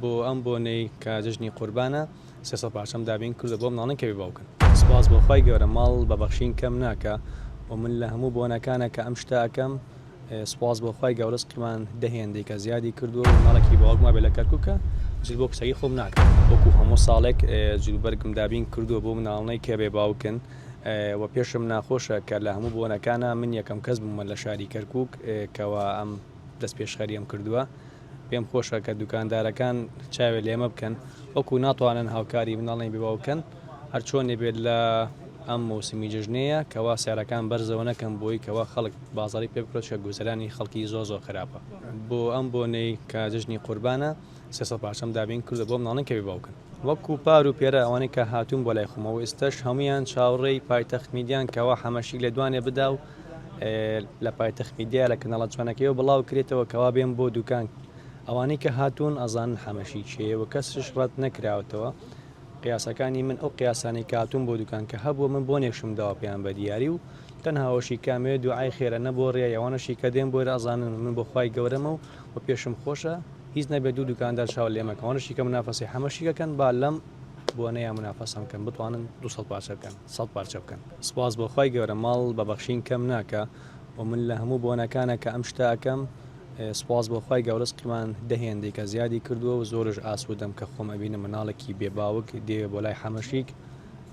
بۆ ئەم بۆنەی کە جژنی قوربانە 300 دابین کردو بۆ مناڵن کە باوکن سپاس بۆ خی گەورە ماڵ بەبەخشین کەم ناکە و من لە هەموو بۆنەکانە کە ئەم شتە ئەەکەم سپاس بۆ خی گەورە سقمان دەهێندەی کە زیادی کردووە و مناڵێکی باوکما بێ لە کەرکووکە جل بۆ کچەکەی خۆم ناکەم وەکو هەموو ساڵێک جلوبەرگم دابین کردووە بۆ مناڵنەی کە بێ باوکن و پێشم ناخۆشە کە لە هەموو بۆنەکانە من یەکەم کەس بوومە لە شاری کەرکووک کەوا ئەم دەست پێشخەریم کردووە پێم خۆشە کە دوکاندارەکان چاوێ لێمە بکەن وەکو ناتوانن هاوکاری مناڵی بێباوکەن هەر چۆنێ بێت لە ئەم موسمی جژنەیە کەوا سیارەکان بەرزەوە نەکەم بۆی کەوا خەڵک بازاری پێ بکرێت کە گوزەرانی خەڵکی زۆ خراپە بۆ ئەم بۆنەی کە جژنی قوربانە 300 دابین کردو بۆ مناڵن کە باوکن وەکو پار و پێرە ئەوانەی کە هاتوون بۆ لای خۆمەوە ئێستش هەمویان چاوەڕێی پایتەخت میدیان کەوا حەمەشی لە دوانێ بدا و لە پایتەخت میدیا لە کەناڵە جوانەکەیەوە بڵاو کرێتەوە کەوا بێن بۆ دوکان ئەوانەی کە هاتوون ئەزانن حەمەشی چێەوە کەسش ڕەت نەکراوەتەوە قیاسەکانی من ئەو قیاسانی کاتون بۆ دوکان کە هەبووە من بۆ نێکشم داوە پێیان بە دیاری و تەنهاوەشی کامێ دوعای خێرە نەبۆ ڕێ ئەوانەشی کە دێن بۆ ئازانن من بۆ خی گەورەمە و پێشم خۆشە هیچ نەبێت دوو دوکاندار چاو لێمەکەوانشی کە منافەسی حەمەشیەکەن با لەم بۆنەیە منافەسم بکەن بتوانن 200 پارچە بکەن 100 پارچە بکەن سپاس بۆ خی گەورە ماڵ بەبەخشین کەم ناکە و من لە هەموو بۆنەکانە کە ئەم شتە ئەەکەم سپاس بۆ خی گەورە سقمان دەهێندەی کە زیادی کردووە و زۆرش ئاسوودەم کە خۆمە بینە مناڵێکی بێباوک دێ بۆ لای حەمەشیک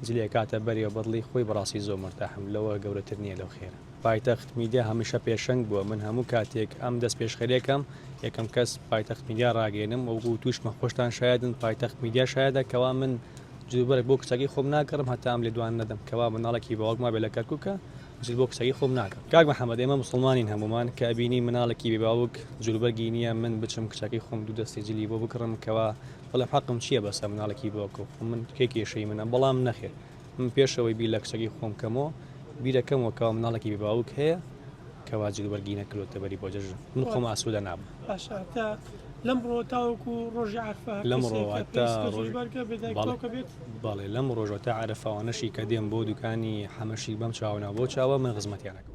جلێ کاتە بەریەوە بەدڵی خۆی بەڕاستی زۆر مرتاحم لەوە گەورەتر نییە لەو خێرە پایتەخت میدیا هەمیشە پێشنگ بووە من هەموو کاتێک ئەم دەست پێشخەرێکم یەکەم کەس پایتەخت میدیا ڕاگەێنم و توشمە خۆشتان شایدن پایتەخت میدیا شایدە کەوا من جوبەرێک بۆ کچەکەی خۆم ناکەم هەتا ئەم لێ دوان نەدەم کەوا مناڵێکی باوکما بێ لە کەرکووکە جل بۆ کچەکەی خۆم ناکەم کاک محەممەد ئێمە مسلمانین هەمومان کە ئەبینی مناڵێکی بێباوک جلوبەرگی نییە من بچم کچەکەی خۆم دوو دەستی جلی بۆ بکڕم کەوا بەڵێ حەقم چییە بەسە مناڵێکی بۆکە من کێکێشەی منە بەڵام نەخێت من پێشەوەی بیر لە کچەکەی خۆم کەمەوە بیرەکەم وەکەوە مناڵێکی بێباوک هەیە کەوا جلوبەرگی نەکردوتە بەری بۆ جەژن من خۆم ئاسوودە نابم لەمڕۆ تاوەکو ڕۆژی عەرفە بەڵێ لەم ڕۆژە تا عەرفەوانەشی کە دێم بۆ دوکانی حەمەشی بەم چاوەنا بۆ چاوە من خزمەتیانەکەم